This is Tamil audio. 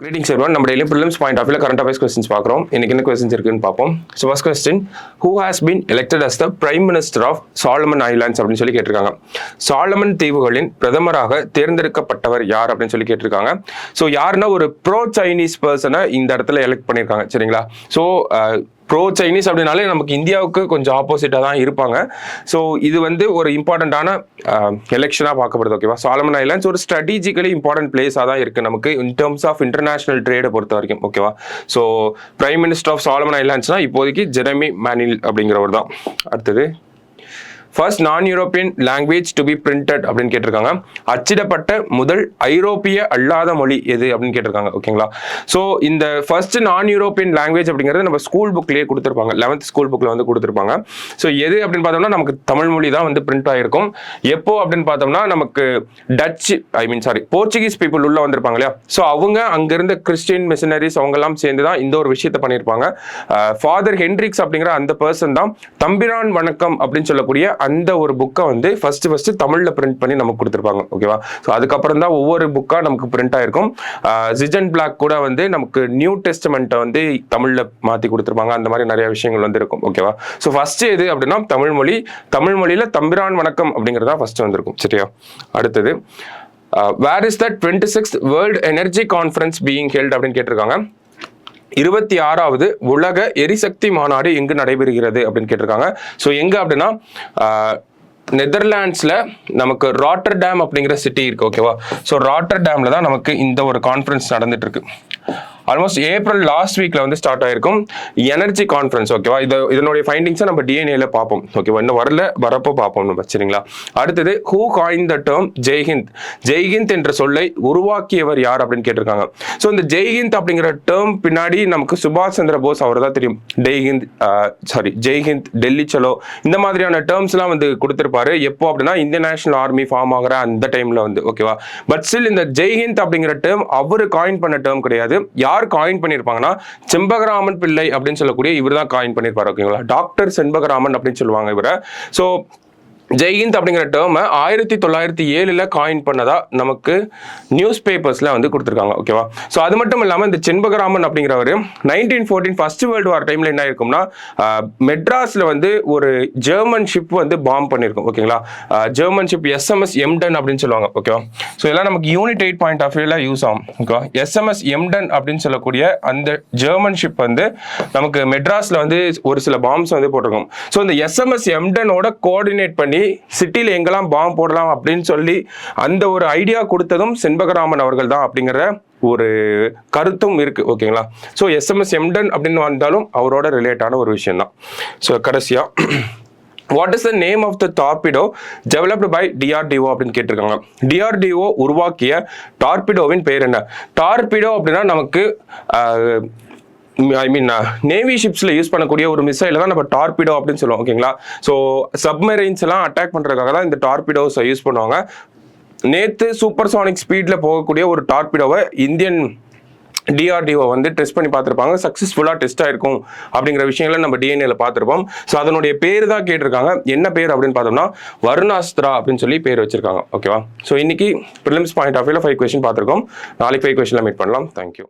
Greetings everyone. நம்ம daily prelims point of view current affairs questions பார்க்குறோம். இன்னைக்கு என்ன questions இருக்குன்னு பார்ப்போம். So first question, who has been elected as the Prime Minister of Solomon Islands அப்படின்னு சொல்லி கேட்டிருக்காங்க. சாலமன் தீவுகளின் பிரதமராக தேர்ந்தெடுக்கப்பட்டவர் யார் அப்படின்னு சொல்லி கேட்டிருக்காங்க. ஸோ யாருன்னா ஒரு ப்ரோ சைனீஸ் பர்சனை இந்த இடத்துல எலெக்ட் பண்ணியிருக்காங்க, சரிங்களா? ஸோ ப்ரோ சைனீஸ் அப்படின்னாலே நமக்கு இந்தியாவுக்கு கொஞ்சம் ஆப்போசிட்டாக தான் இருப்பாங்க. ஸோ இது வந்து ஒரு இம்பார்ட்டண்ட்டான எலெக்ஷனாக பார்க்கப்படுது, ஓகேவா? சாலமன் ஐலாண்ட்ஸ் ஒரு ஸ்ட்ராட்டஜிக்கலி இம்பார்ட்டன்ட் பிளேஸாக தான் இருக்குது நமக்கு இன் டர்ம்ஸ் ஆஃப் இன்டர்நேஷனல் ட்ரேடை பொறுத்த வரைக்கும், ஓகேவா? So prime minister of Solomon ஐலாண்ட்ஸ்னால் இப்போதைக்கு ஜெரமி மேனில் அப்படிங்கிறவர் தான். அடுத்தது, first non European language to be printed அப்படின்னு கேட்டிருக்காங்க. அச்சிடப்பட்ட முதல் ஐரோப்பிய அல்லாத மொழி எது அப்படின்னு கேட்டிருக்காங்க, ஓகேங்களா? ஸோ இந்த ஃபர்ஸ்ட் நான் யூரோப்பியன் லாங்குவேஜ் அப்படிங்கிறது நம்ம ஸ்கூல் புக்லேயே கொடுத்துருப்பாங்க, 11th ஸ்கூல் புக்கில் வந்து கொடுத்துருப்பாங்க. ஸோ எது அப்படின்னு பார்த்தோம்னா நமக்கு தமிழ் மொழி தான் வந்து பிரிண்ட் ஆகிருக்கும். எப்போ அப்படின்னு பார்த்தோம்னா நமக்கு போர்ச்சுகீஸ் பீப்புள் உள்ள வந்திருப்பாங்க இல்லையா? ஸோ அவங்க அங்கிருந்த கிறிஸ்டியன் மிஷனரிஸ் அவங்கெல்லாம் சேர்ந்து தான் இந்த ஒரு விஷயத்தை பண்ணியிருப்பாங்க. ஃபாதர் ஹென்ட்ரிக்ஸ் அப்படிங்கிற அந்த பர்சன் தான் தம்பிரான் வணக்கம் அப்படின்னு சொல்லக்கூடிய அந்த ஒரு புக்கை வந்து ஃபர்ஸ்ட் தமிழ்ல பிரிண்ட் பண்ணி நமக்கு கொடுத்துருப்பாங்க, ஓகேவா? ஸோ அதுக்கப்புறம் தான் ஒவ்வொரு புக்கா நமக்கு பிரிண்ட் ஆயிருக்கும். ஜிஜன் பிளாக் கூட வந்து நமக்கு நியூ டெஸ்டமெண்ட்டை வந்து தமிழ்ல மாத்தி கொடுத்துருப்பாங்க. அந்த மாதிரி நிறைய விஷயங்கள் வந்து இருக்கும், ஓகேவா? ஸோ ஃபர்ஸ்ட் எது அப்படின்னா தமிழ் மொழியில தம்பிரான் வணக்கம் அப்படிங்கிறதா ஃபர்ஸ்ட் வந்திருக்கும், சரியா? அடுத்தது, where is the 26th world energy conference being held அப்படின்னு கேட்டிருக்காங்க. 26வது உலக எரிசக்தி மாநாடு எங்கு நடைபெறுகிறது அப்படின்னு கேட்டிருக்காங்க. ஸோ எங்க அப்படின்னா நெதர்லாண்ட்ஸ்ல நமக்கு ராட்டர்டாம் அப்படிங்கிற சிட்டி இருக்கு, ஓகேவா? ஸோ ராட்டர்டாம்ல தான் நமக்கு இந்த ஒரு கான்ஃபரன்ஸ் நடந்துட்டு இருக்கு. ஆல்மோஸ்ட் ஏப்ரல் லாஸ்ட் வீக்ல வந்து ஸ்டார்ட் ஆயிருக்கும் எனர்ஜி கான்ஃபரன்ஸ், ஓகேவா? இதனுடைய ஃபைண்டிங்ஸை நம்ம டிஎன்ஏல பார்ப்போம், ஓகேவா? இன்னும் வரப்போ பார்ப்போம் நம்ம, சரிங்களா? அடுத்தது, ஹூ காயின் த டேர்ம் ஜெய்ஹிந்த்? ஜெய்ஹிந்த் என்ற சொல்லை உருவாக்கியவர் யார் அப்படின்னு கேட்டிருக்காங்க. ஸோ இந்த ஜெய்ஹிந்த் அப்படிங்கிற டேர்ம் பின்னாடி நமக்கு சுபாஷ் சந்திர போஸ் அவர் தான் தெரியும். ஜெய்ஹிந்த், டெல்லி சலோ, இந்த மாதிரியான டேர்ம்ஸ் எல்லாம் வந்து கொடுத்திருப்பாரு. எப்போ அப்படின்னா இந்தியன் நேஷனல் ஆர்மி ஃபார்ம் ஆகிற அந்த டைம்ல வந்து, ஓகேவா? பட் ஸ்டில் இந்த ஜெய்ஹிந்த் அப்படிங்கிற டேர்ம் அவரு காயின் பண்ண டேர்ம் கிடையாது. யார் காயின் பண்ணிருப்பாங்கன்னா செண்பகராமன் பிள்ளை அப்படின்னு சொல்லக்கூடிய இவர் தான் காயின் பண்ணிருப்பாரு, ஓகேங்களா? டாக்டர் செண்பகராமன் அப்படின்னு சொல்லுவாங்க இவரை. ஸோ ஜெய்ஹிந்த் அப்படிங்கிற டேர்மை 1907 காயின் பண்ணதா நமக்கு நியூஸ் பேப்பர்ஸ்ல வந்து கொடுத்துருக்காங்க, ஓகேவா? ஸோ அது மட்டும் இல்லாமல் இந்த செண்பகராமன் அப்படிங்கிறவர் 1914 ஃபர்ஸ்ட் வேர்ல்டு வார் டைம்ல என்ன இருக்கும்னா மெட்ராஸ்ல வந்து ஒரு ஜெர்மன் ஷிப் வந்து பாம்பு பண்ணியிருக்கும், ஓகேங்களா? ஜெர்மன் ஷிப் SMS எம்டன் அப்படின்னு சொல்லுவாங்க, ஓகேவா? ஸோ இதெல்லாம் நமக்கு யூனிட் 8 பாயிண்ட் ஆஃப் வியூல யூஸ் ஆகும், ஓகேவா? SMS எம்டன் அப்படின்னு சொல்லக்கூடிய அந்த ஜெர்மன் ஷிப் வந்து நமக்கு மெட்ராஸ்ல வந்து ஒரு சில பாம்ஸ் வந்து போட்டிருக்கும். ஸோ இந்த SMS எம்டனோட கோஆர்டினேட் பண்ணி சிட்டில எங்கெல்லாம் பாம்பு போடலாம் அப்படின்னு சொல்லி அந்த ஒரு ஐடியா கொடுத்ததும் செண்பகராமன் அவர்கள் தான் அப்படிங்கிற ஒரு கருத்தும் இருக்கு, ஓகேங்களா? ஸோ SMS எம்டன் அப்படின்னு வந்தாலும் அவரோட ரிலேட்டான ஒரு விஷயம் தான். ஸோ கடைசியா, what is the name of the torpedo developed by DRDO அப்படின்னு கேட்டிருக்காங்க. DRDO உருவாக்கிய டார்பிடோவின் பேர் என்ன? டார்பிடோ அப்படின்னா நமக்கு நேவி ஷிப்ஸ்ல யூஸ் பண்ணக்கூடிய ஒரு மிசைல தான் நம்ம டார்பிடோ அப்படின்னு சொல்லுவோம், ஓகேங்களா? ஸோ சப்மரைன்ஸ் எல்லாம் அட்டாக் பண்றதுக்காக தான் இந்த டார்பிடோஸ் யூஸ் பண்ணுவாங்க. நேத்து சூப்பர்சானிக் ஸ்பீட்ல போகக்கூடிய ஒரு டார்பிடோவை இந்தியன் DRDO வந்து டெஸ்ட் பண்ணி பார்த்துருப்பாங்க. சக்ஸஸ்ஃபுல்லாக டெஸ்ட் ஆயிருக்கும் அப்படிங்கிற விஷயங்களை நம்ம டிஎன்ஏல பார்த்துருப்போம். ஸோ அதனுடைய பேர் தான் கேட்டிருக்காங்க. என்ன பேர் அப்படின்னு பார்த்தோம்னா வருணாஸ்திரா அப்படின்னு சொல்லி பேர் வச்சிருக்காங்க, ஓகேவா? ஸோ இன்னைக்கு ப்ரிலிம்ஸ் பாயிண்ட் ஆஃப் வியூல 5 கொஸ்டின் பார்த்துருக்கோம். நாளைக்கு 5 கொஸ்டின்ல மீட் பண்ணலாம். தேங்க்யூ.